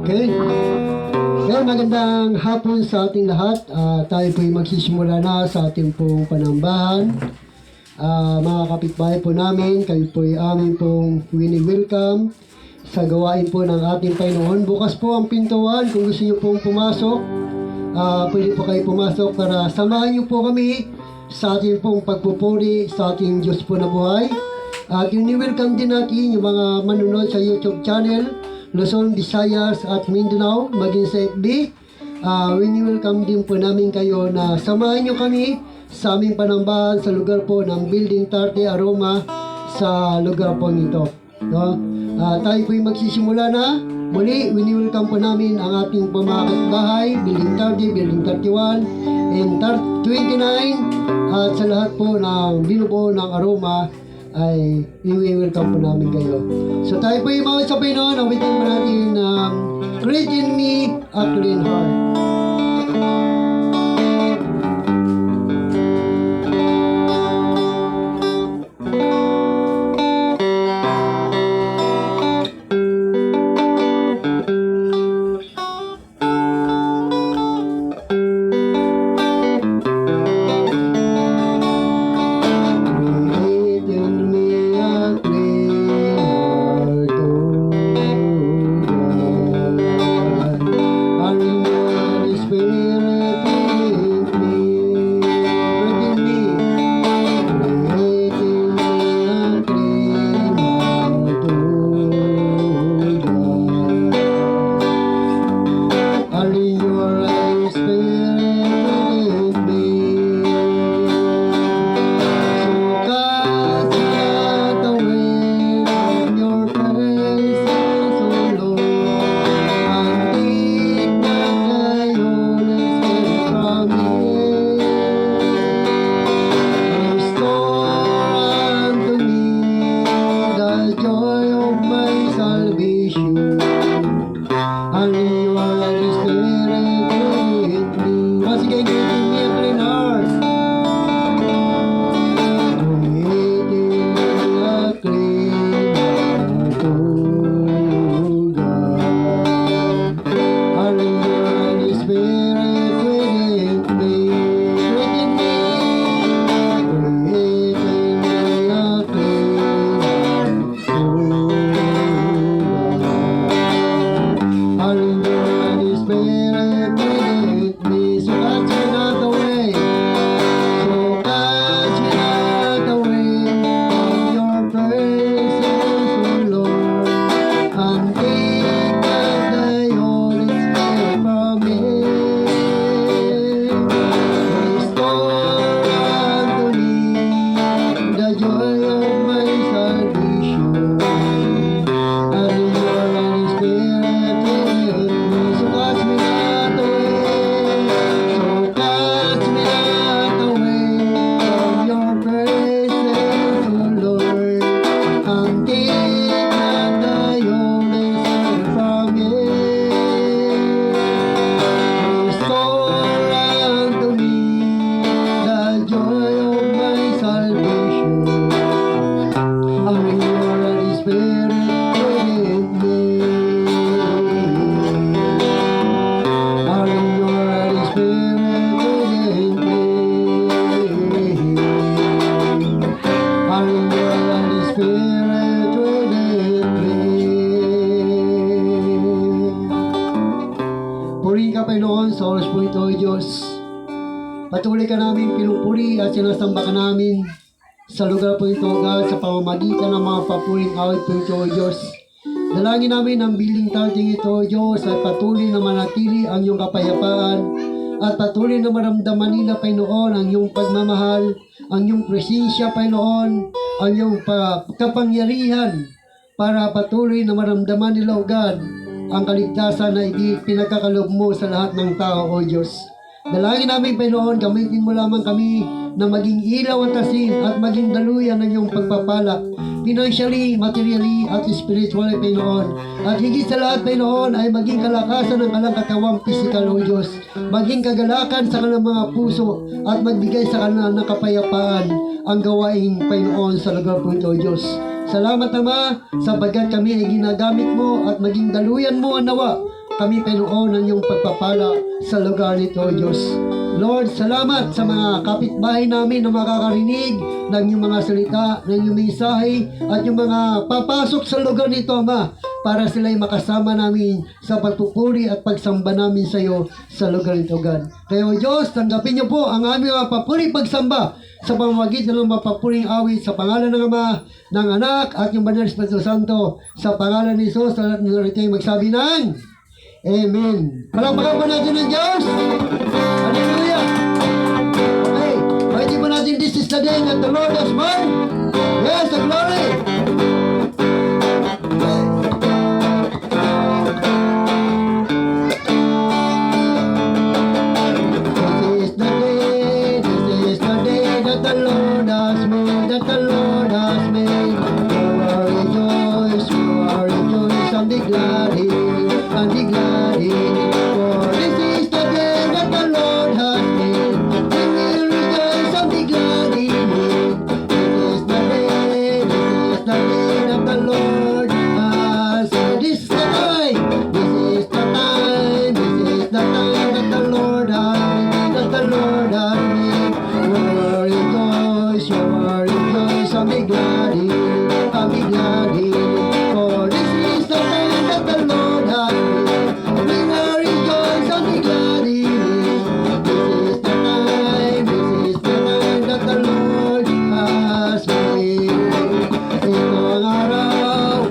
Okay. Kaya magandang hapon sa ating lahat. Tayo po'y magsisimula na sa ating pong panambahan. Mga kapitbahay po namin, kayo po'y aming pong welcome sa gawain po ng ating Panginoon. Bukas po ang pintuan kung gusto niyo pong pumasok. Pwede po kayo pumasok para samahan niyo po kami sa ating pong pagpupuri sa ating Diyos po na buhay. At welcome din natin yung mga manunod sa YouTube channel, Luzon, Visayas at Mindanao, maging sa FB. Welcome din po namin kayo na samahan niyo kami sa aming panambahan sa lugar po ng Building 30 Aroma sa lugar po nito. No? Tayo po'y magsisimula na. Muli, welcome po namin ang ating pamakabahay, Building 30, Building 31, and 29, at sa lahat po ng binubuo ng Aroma ay welcome po namin kayo. So tayo po'y makasabay noon, awitin po natin Create in Me a Clean Heart. Patuloy ka namin pinupuri at sinasamba ka namin sa lugar po ito, God, sa pamamagitan ng mga papuring awit po ito, Diyos. Dalangin namin ang building 30 ito, Diyos, at patuloy na manatili ang iyong kapayapaan at patuloy na maramdaman nila, Panginoon, ang iyong pagmamahal, ang iyong presensya, Panginoon, ang iyong kapangyarihan para patuloy na maramdaman nila, O God, ang kaligtasan na pinagkakaloob mo sa lahat ng tao, O Diyos. Dalangin namin, Panginoon, gamitin mo lamang kami na maging ilaw at asin at maging daluyan ng iyong pagpapala, financially, materially, at spiritually, Panginoon. At higit sa lahat, Panginoon, ay maging kalakasan ng kalang katawang physical, O Diyos. Maging kagalakan sa kanilang mga puso at magbigay sa kanilang ng kapayapaan ang gawain, Panginoon, sa lugar po ito, O Diyos. Salamat Ama, sapagkat kami ay ginagamit mo at maging daluyan mo ang nawa. Kami Panginoon ng iyong pagpapala sa lugar nito, Diyos. Lord, salamat sa mga kapitbahay namin na makakarinig ng iyong mga salita, ng iyong mensahe, at yung mga papasok sa lugar nito, Ama, para sila'y makasama namin sa pagpupuri at pagsamba namin sa iyo sa lugar nito, God. Kaya, O Diyos, tanggapin niyo po ang aming mga papuri pagsamba sa pamamagitan ng mapapuring awit sa pangalan ng Ama, ng Anak, at yung Banal na Espiritu Santo, sa pangalan ni Jesus, sa lahat ng narito ay magsabi ng Amen. Palakpakan po natin ng Diyos. Hallelujah. Okay, pwede po natin, this is the day that the Lord has made. Yes, the glory. This is the day that the Lord has made, that the Lord has made. You are rejoice, and be glad in it, and be glad in it. For this is the day that the Lord has made. We will rejoice and be glad in it. This is the day that the Lord has made. This is the time, this is the time, this is the time that the Lord has made, that the Lord has made. You are rejoice, and be glad in it, and be glad in it. For this is the day that the Lord has made. We will rejoice and be glad in it. This is the time that the Lord has made. Ito ang araw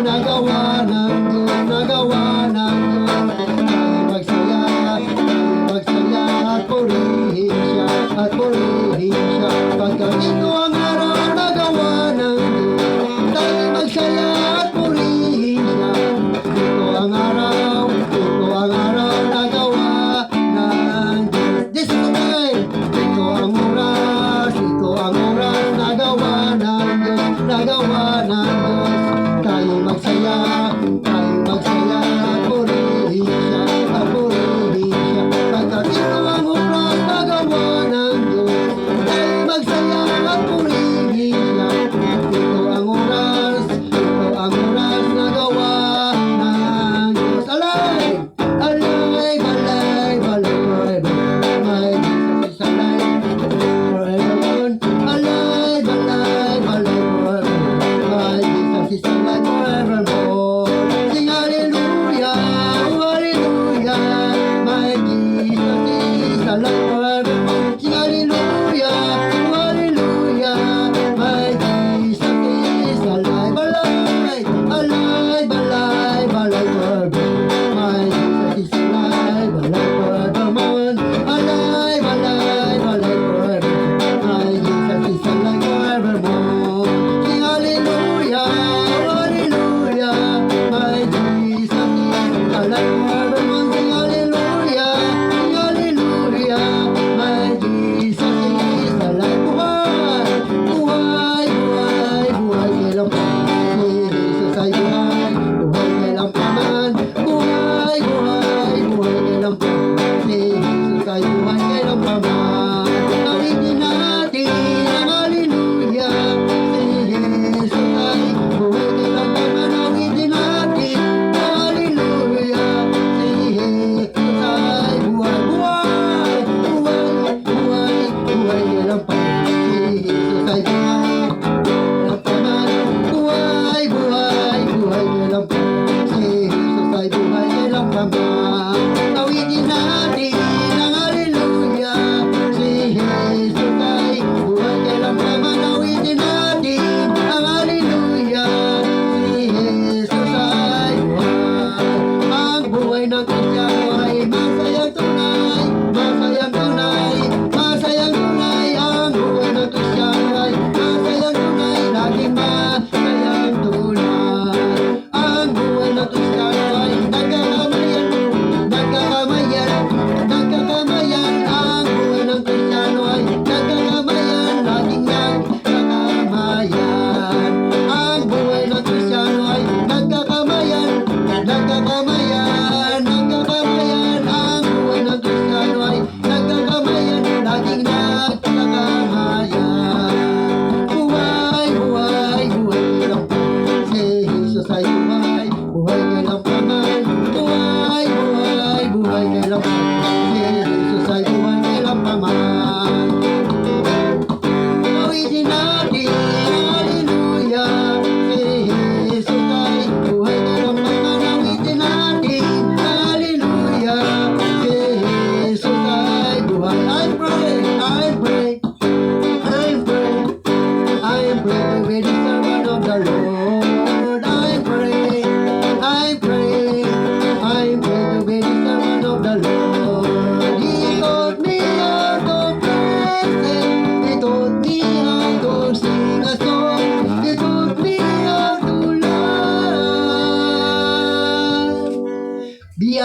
na gawa ng Diyos, na gawa ng Diyos. Tayo magsaya at purihin siya, at purihin siya. Pagkat ito ang araw na gawa ng Diyos, tayo magsaya at purihin siya. Ito ang araw na gawa ng Diyos. This is the time. Ito ang oras na gawa ng Diyos, na gawa ng Diyos. Tayo magsaya at purihin siya, at purihin siya. Pagkat ito ang oras na gawa ng Diyos, tayo magsaya at purihin siya. Ito ang oras na gawa ng Diyos. Alive, alive, alive, alive, forever. My Jesus is alive, forevermore. Alive, alive, alive, forever. My Jesus is alive, forevermore. Sing hallelujah, hallelujah.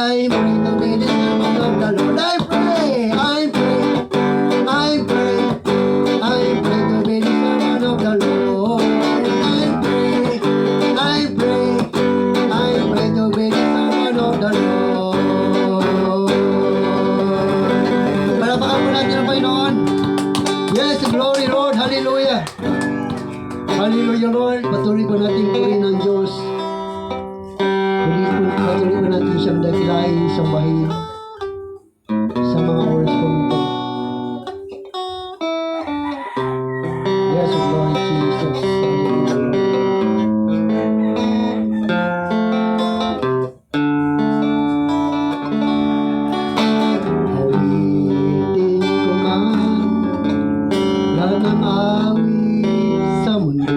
I pray to be the servant of the Lord. I pray, I pray, I pray, I pray to be the servant of the Lord. I pray, I pray, I pray to be the servant of the Lord. Palapakan po natin ang Panginoon. Yes, glory Lord, hallelujah. Hallelujah Lord, patuloy po natin purihin ang Diyos. Patuloy po natin siyang dakilain, sambahin sa mga oras po ito. Yes, glory Jesus. Awitin ko man lahat ng awit sa mundo.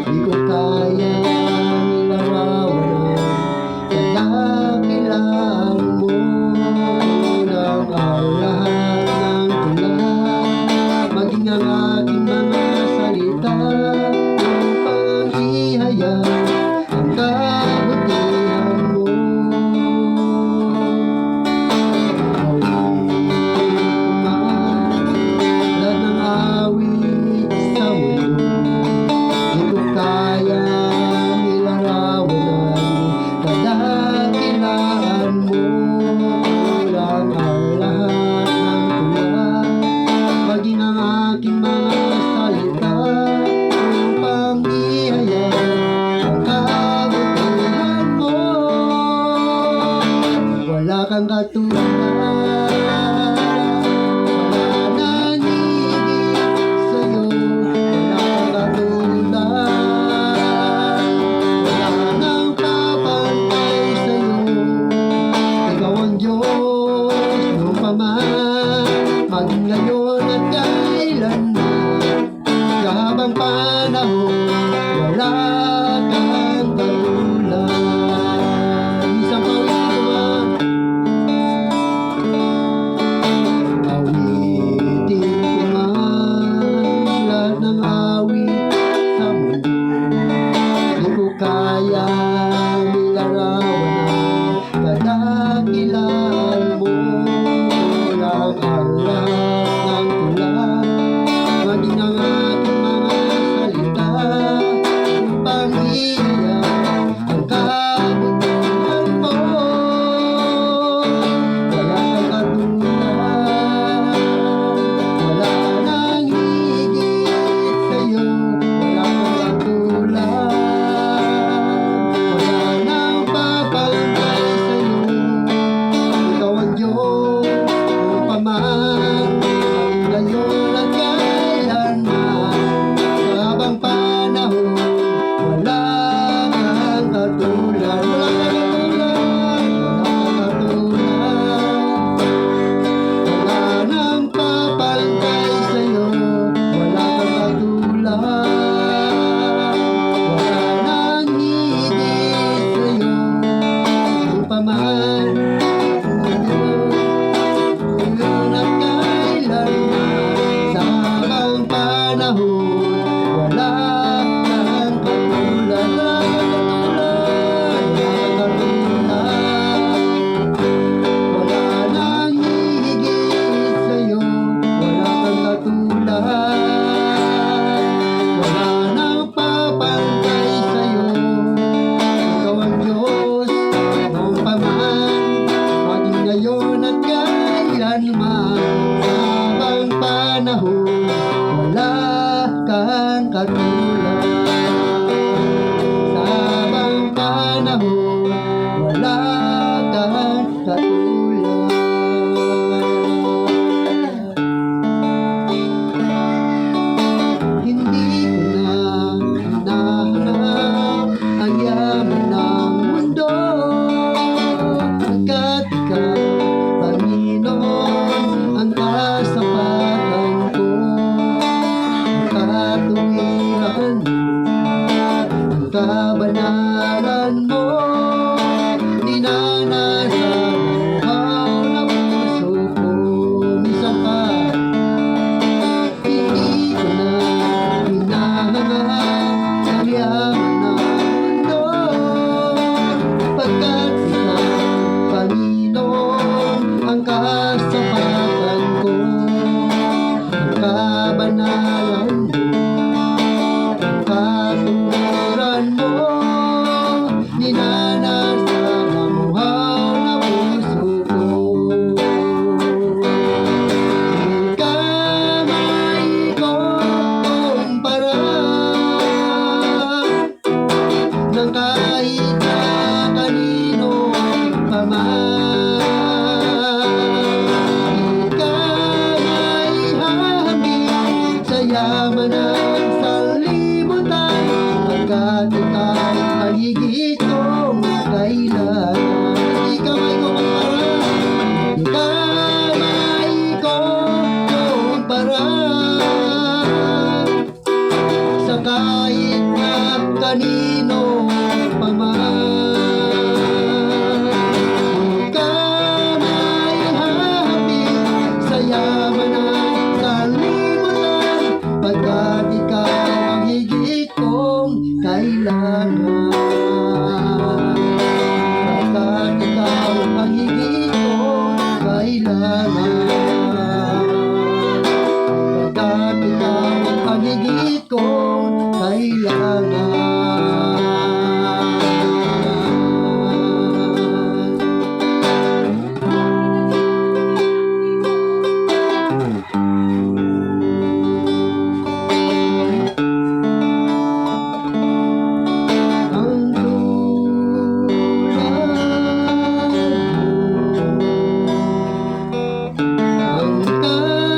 Di ko kaya nilarawan ang kadakilaan mo. Unang ang lahat ng tula, maging ang aking mga salita upang ihayag ang kabutihan mo. Lahat ng awit sa mundo, di ko kaya nilarawan ang kadakilaan mo. Kulang ang lahat ng tula, maging ang aking mga salita upang ihayag ang kabutihan mo. Wala kang katulad, wala nang higit sa'yo. Wala kang katulad, wala nang kapantay sa'yo. Ikaw ang Diyos noong paman, maging ngayon at kailanman. Kahabang panahon, wala kang katulad. Isang pawis ko man, awitin ko man lahat ng awit sa mundo. Di ko kaya nilarawan ang kadakilaan mo. Kulang ang lahat ng tula, maging ang aking mga salita upang ihayag ang kabutihan mo. Wala kang katulad, wala nang higit sa'yo. Wala kang katulad, wala nang papantay sa'yo. Ikaw ang Diyos noong paman, ngayon at kailanman. Sa habang panahon, wala kang katulad. Wala kang katulad, wala kang katulad, wala nang papantay sa'yo. Wala kang katulad, wala nang higit sa'yo. Noong paman, ngayon at kailanman. Sa habang panahon, wala kang katulad. Wala kang katulad, wala nang hihigit sa'yo. Wala kang katulad, wala nang papantay sa'yo. Ikaw ang Diyos noong paman, maging ngayon at kailanman. Sa habang panahon, wala kang katulad. Sa habang panahon, wala kang katulad. Hindi ko na hinahanap ang yaman ng mundo, pagkat ikaw, Panginoon, ang kasapatan ko. Ang katuwiran mo, ang kabanalan mo, ninanasa buhaw na puso ko. Minsan pa, hindi ko na hinahanap ang yaman ng mundo, pagkat ikaw, kanino pa man. Huwag ka na ihapit sa yaman ng kalimutan, pagkat ikaw ang higit kong kailangan. Pagkat ikaw ang higit kong kailangan. Pagkat ikaw ang higit kong kailangan. Ang tulad ang kailangan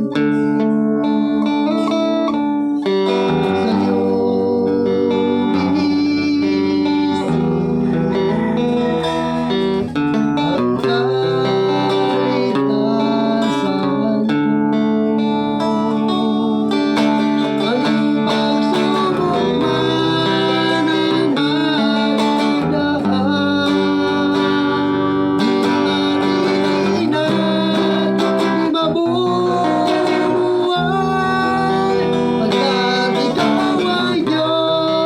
ko. Sa'yo binisin ang kaligtasan ko. Anong pagsubok man ang magdaan, di matitinag, di mabubuhay, pagkat ikaw ang Diyos,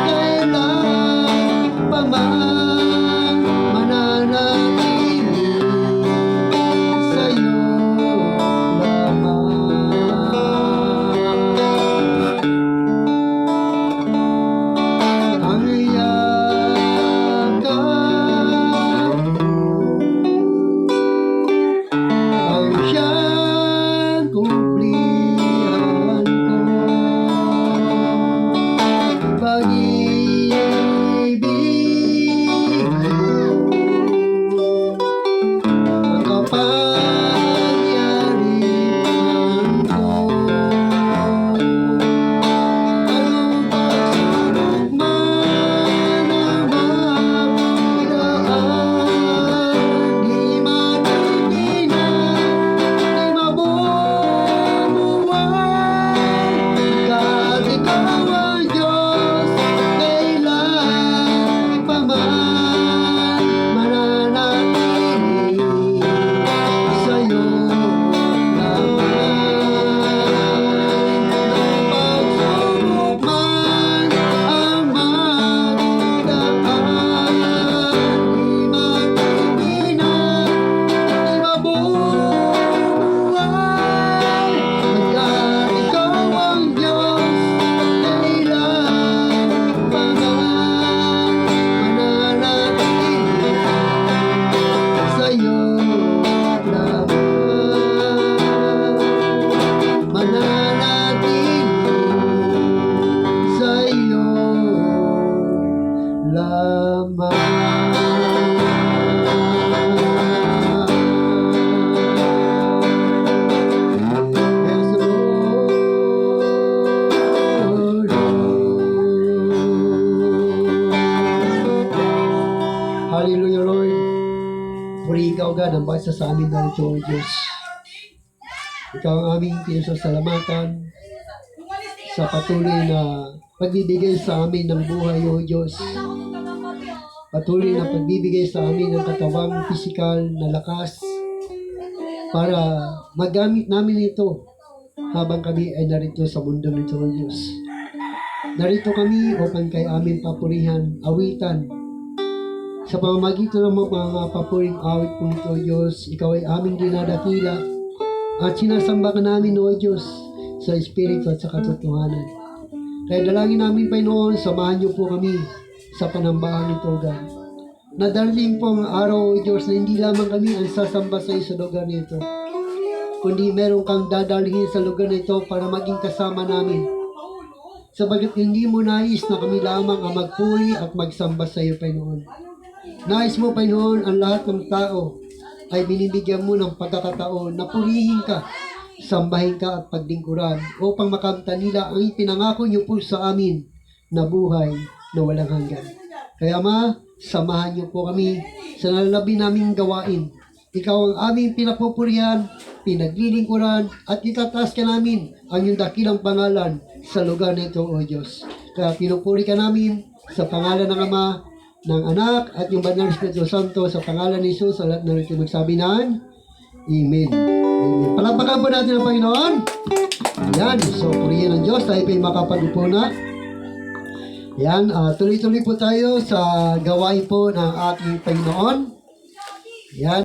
kailan pa man mananatili sa'yo lamang. Ang yakap ang siyang kumplihan ko. Pag-ibig mo ang kapangyarihan ko. Anong pagsubok man ang magdaan, di matitinag, di mabubuhay, pagkat ikaw ang Diyos, kailan pa man mananatili sa'yo lamang. Nang pagsubok man ang magdaan, di matitinag, di mabubuhay, pagkat ikaw ang Diyos, kailan pa man mananatili sa'yo lamang. Mananatili sa'yo lamang. Yes, Lord. Hallelujah, Lord. Puri ikaw, God, ang basa sa amin narito, O Diyos. Ikaw ang aming pinasasalamatan sa patuloy na pagbibigay sa amin ng buhay, O Diyos. Patuloy na pagbibigay sa amin ng katawang pisikal na lakas para magamit namin ito habang kami ay narito sa mundo nito, O Diyos. Narito kami upang kay amin papurihan, awitan. Sa pamamagitan ng mga papuring awit po ito, O Diyos, ikaw ay aming dinadakila at sinasamba ka namin, O Diyos, sa Espiritu at sa katotohanan. Kaya dalangin namin, Panginoon, samahan niyo po kami sa panambahan nito, God. Nadarating po ang araw, O Diyos, na hindi lamang kami ang sasamba sa sa lugar nito, kundi meron kang dadalhin sa lugar nito para maging kasama namin. Sabagat hindi mo nais na kami lamang ang magpuri at magsamba sa iyo, Panginoon. Nais mo, Panginoon, ang lahat ng tao ay binibigyan mo ng pagkakataon na purihin ka, sambahin ka at paglingkuran upang makamtan nila ang ipinangako niyo po sa amin na buhay na walang hanggan. Kaya Ma, samahan niyo po kami sa nalalabi naming gawain. Ikaw ang aming pinapupurihan, pinaglilingkuran at itataas ka namin ang iyong dakilang pangalan sa lugar nito, O Diyos. Kaya pinupuri ka namin sa pangalan ng Ama, ng Anak, at yung Banal na Espiritu Santo, sa pangalan ni Jesus, sa lahat na natin magsabi ng Amen. Amen. Palakpakan po natin ang Panginoon. Yan. So, purihin ng Diyos. Tayo po yung makapag-upo na. Yan. Tuloy-tuloy po tayo sa gawain po ng ating Panginoon. Yan.